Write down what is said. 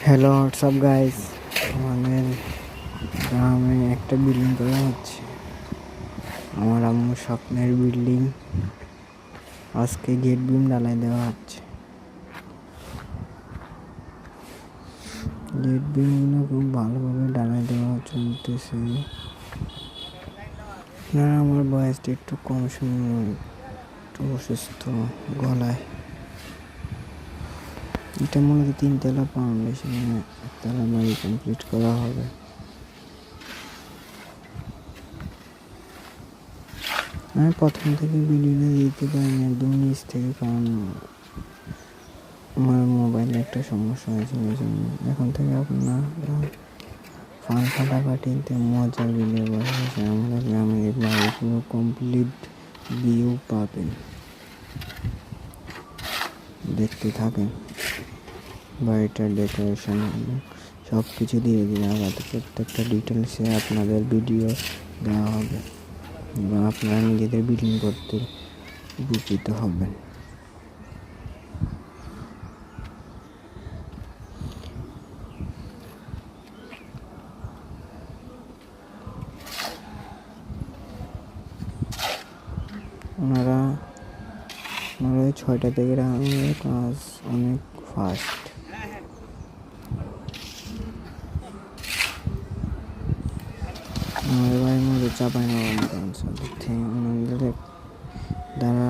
Hello WhatsApp guys, আমাদের গ্রামে একটা বিল্ডিং করা হচ্ছে। আমার আম্মুর স্বপ্নের বিল্ডিং। আজকে গেট বিম ঢালাই দেওয়া হচ্ছে। গেট বিমগুলো খুব ভালোভাবে ঢালাই দেওয়া চলতেছে। না, আমার বয়সটা একটু কম শুনুন, একটু অসুস্থ গলায়। এটা মূলত 3 তলা ফাউন্ডেশনে 1 তলা বাড়ি কমপ্লিট করা হবে। আমি প্রথম থেকে ভিডিওটা দিতে পারিনি, একদম নিচ থেকে, কারণ আমার মোবাইলে একটা সমস্যা হয়েছিল। এই জন্য এখন থেকে আপনারা ফাটাফাটিতে মজার ভিডিও বানিয়েছে। আমাদের গ্রামের এই বাড়িগুলো কমপ্লিট ভিউ পাবেন, দেখতে থাকেন। বাড়িটার ডেকোরেশন সব কিছু দিয়ে দিয়ে আলাদা প্রত্যেকটা ডিটেলসে আপনাদের ভিডিও দেওয়া হবে এবং আপনারা নিজেদের বিল্ডিং করতে উপকৃত হবেন। ওনারা 6টা থেকে কাজ অনেক ফাস্ট। আমাদের বাড়ির মধ্যে চাপাই নবাবগঞ্জ ওনাদের দ্বারা